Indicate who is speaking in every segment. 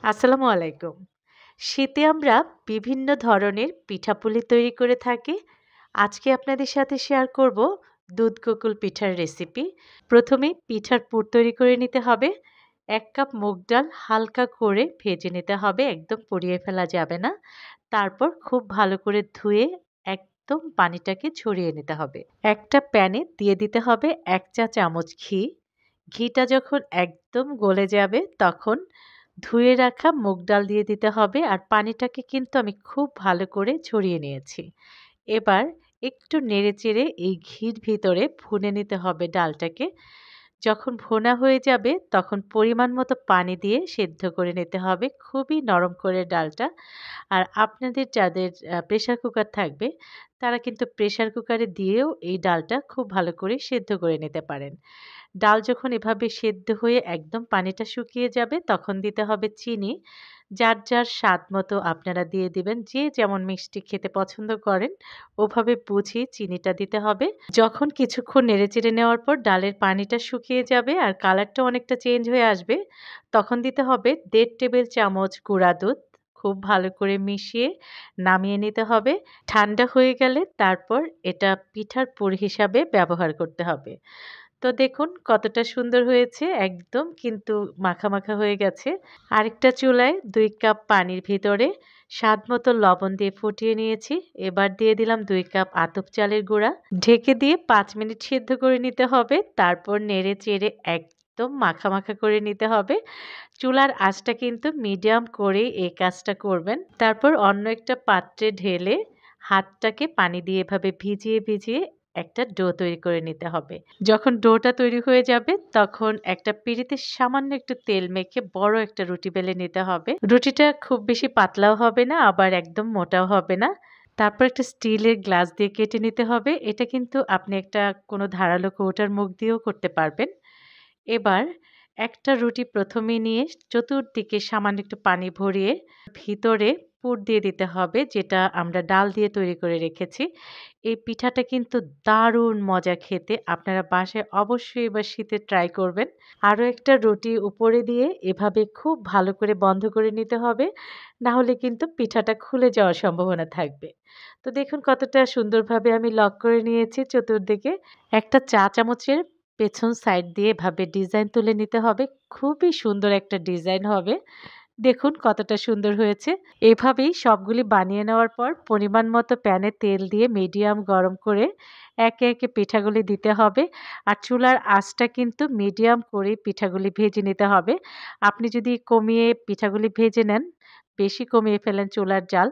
Speaker 1: আসসালামু আলাইকুম। শীতে আমরা বিভিন্ন ধরনের পিঠাপুলি তৈরি করে থাকি। আজকে আপনাদের সাথে শেয়ার করব দুধ গোকুল পিঠার রেসিপি। প্রথমে পিঠার পুর তৈরি করে নিতে হবে। ১ কাপ মুগ ডাল হালকা করে ভেজে নিতে হবে, একদম পুড়িয়ে ফেলা যাবে না। তারপর খুব ভালো করে ধুয়ে একদম পানিটাকে ঝরিয়ে নিতে হবে। একটা প্যানে দিয়ে দিতে হবে ১ চা চামচ ঘি। ঘিটা যখন একদম গলে যাবে তখন ধুয়ে রাখা মুগ ডাল দিয়ে দিতে হবে, আর পানিটাকে কিন্তু আমি খুব ভালো করে ঝরিয়ে নিয়েছি। এবার একটু নেড়েচেড়ে এই ঘির ভিতরে ভুনে নিতে হবে ডালটাকে। যখন ভুনা হয়ে যাবে তখন পরিমাণ মতো পানি দিয়ে সেদ্ধ করে নিতে হবে, খুবই নরম করে ডালটা। আর আপনাদের যাদের প্রেশার কুকার থাকবে তারা কিন্তু প্রেশার কুকারে দিয়েও এই ডালটা খুব ভালো করে সেদ্ধ করে নিতে পারেন। ডাল যখন এভাবে সেদ্ধ হয়ে একদম পানিটা শুকিয়ে যাবে তখন দিতে হবে চিনি। যার যার স্বাদ মতো আপনারা দিয়ে দিবেন। যে যেমন মিষ্টি খেতে পছন্দ করেন ওভাবে বুঝে চিনিটা দিতে হবে। যখন কিছুক্ষণ নেড়েচেড়ে নেওয়ার পর ডালের পানিটা শুকিয়ে যাবে আর কালারটা অনেকটা চেঞ্জ হয়ে আসবে, তখন দিতে হবে ১.৫ টেবিল চামচ গুঁড়া দুধ। খুব ভালো করে মিশিয়ে নামিয়ে নিতে হবে। ঠান্ডা হয়ে গেলে তারপর এটা পিঠার পুর হিসাবে ব্যবহার করতে হবে। তো দেখুন কতটা সুন্দর হয়েছে, একদম কিন্তু মাখা, মাখা হয়ে গেছে। আরেকটা চুলায় ২ কাপ পানির ভিতরে স্বাদমতো লবণ দিয়ে ফুটিয়ে নিয়েছি। এবার দিয়ে দিলাম ২ কাপ আতপ চালের গুঁড়া। ঢেকে দিয়ে ৫ মিনিট সিদ্ধ করে নিতে হবে। তারপর নেড়ে চেড়ে একদম মাখা, মাখা করে নিতে হবে। চুলার আঁচটা কিন্তু মিডিয়াম করেই এই কাজটা করবেন। তারপর অন্য একটা পাত্রে ঢেলে হাতটাকে পানি দিয়ে এভাবে ভিজিয়ে, ভিজিয়ে একটা ডো তৈরি করে নিতে হবে। যখন ডোটা তৈরি হয়ে যাবে তখন একটা পিঁড়িতে সামান্য একটু তেল মেখে বড় একটা রুটি বেলে নিতে হবে। রুটিটা খুব বেশি পাতলাও হবে না, আবার একদম মোটাও হবে না। তারপর একটা স্টিলের গ্লাস দিয়ে কেটে নিতে হবে। এটা কিন্তু আপনি একটা কোনো ধারালো কৌটার মুখ দিয়েও করতে পারবেন। এবার একটা রুটি প্রথমে নিয়ে চতুর্দিকে সামান্য একটু পানি ভরিয়ে ভিতরে পুর দিয়ে দিতে হবে, যেটা আমরা ডাল দিয়ে তৈরি করে রেখেছি। এই পিঠাটা কিন্তু দারুণ মজা খেতে। আপনারা বাসায় অবশ্যই এবার শীতে ট্রাই করবেন। আরও একটা রুটি উপরে দিয়ে এভাবে খুব ভালো করে বন্ধ করে নিতে হবে, না হলে কিন্তু পিঠাটা খুলে যাওয়ার সম্ভাবনা থাকবে। তো দেখুন কতটা সুন্দরভাবে আমি লক করে নিয়েছি চতুর্দিকে। একটা চা চামচের পেছন সাইড দিয়ে এভাবে ডিজাইন তুলে নিতে হবে। খুবই সুন্দর একটা ডিজাইন হবে। দেখুন কতটা সুন্দর হয়েছে। এভাবেই সবগুলি বানিয়ে নেওয়ার পর পরিমাণ মতো প্যানে তেল দিয়ে মিডিয়াম গরম করে একে, একে পিঠাগুলি দিতে হবে। আর চুলার আঁচটা কিন্তু মিডিয়াম করে পিঠাগুলি ভেজে নিতে হবে। আপনি যদি কমিয়ে পিঠাগুলি ভেজে নেন, বেশি কমিয়ে ফেলেন চুলার জাল,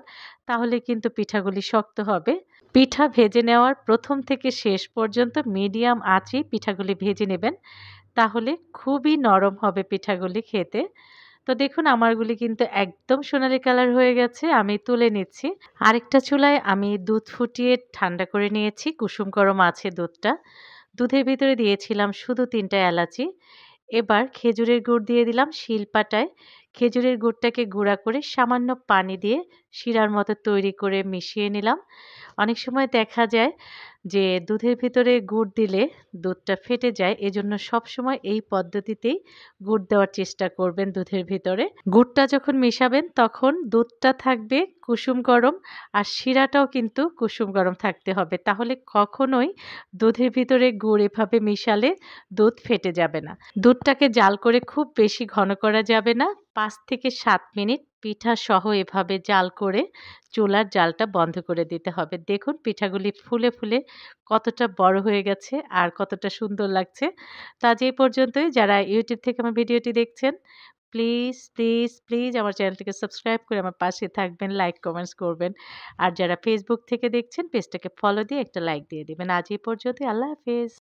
Speaker 1: তাহলে কিন্তু পিঠাগুলি শক্ত হবে। পিঠা ভেজে নেওয়ার প্রথম থেকে শেষ পর্যন্ত মিডিয়াম আঁচেই পিঠাগুলি ভেজে নেবেন। তাহলে খুবই নরম হবে পিঠাগুলি খেতে। তো দেখুন আমারগুলি কিন্তু একদম সোনালি কালার হয়ে গেছে। আমি তুলে নিচ্ছি। আরেকটা চুলায় আমি দুধ ফুটিয়ে ঠান্ডা করে নিয়েছি। কুসুম গরম আছে দুধটা। দুধের ভিতরে দিয়েছিলাম শুধু ৩ টা এলাচি। এবার খেজুরের গুড় দিয়ে দিলাম শিলপাটায়। খেজুরের গুড়টাকে গুঁড়া করে সামান্য পানি দিয়ে শিরার মতো তৈরি করে মিশিয়ে নিলাম। অনেক সময় দেখা যায় যে দুধের ভিতরে গুড় দিলে দুধটা ফেটে যায়। এজন্য সবসময় এই পদ্ধতিতেই গুড় দেওয়ার চেষ্টা করবেন দুধের ভিতরে। গুড়টা যখন মেশাবেন তখন দুধটা থাকবে কুসুম গরম, আর শিরাটাও কিন্তু কুসুম গরম থাকতে হবে। তাহলে কখনোই দুধের ভিতরে গুড় এভাবে মিশালে দুধ ফেটে যাবে না। দুধটাকে জাল করে খুব বেশি ঘন করা যাবে না। ৫ থেকে ৭ মিনিট পিঠা সহ এভাবে জাল করে চুলার জালটা বন্ধ করে দিতে হবে। দেখুন পিঠাগুলি ফুলে, ফুলে কতটা বড় হয়ে গেছে আর কতটা সুন্দর লাগছে। তো আজ এই পর্যন্তই। যারা YouTube থেকে আমার ভিডিওটি দেখছেন, প্লিজ, প্লিজ, প্লিজ আমার চ্যানেলটিকে সাবস্ক্রাইব করে আমার পাশে থাকবেন, লাইক, কমেন্টস করবেন। আর যারা Facebook থেকে দেখছেন পেজটাকে ফলো দিয়ে একটা লাইক দিয়ে দিবেন। আজ এই পর্যন্তই। আল্লাহ হাফেজ।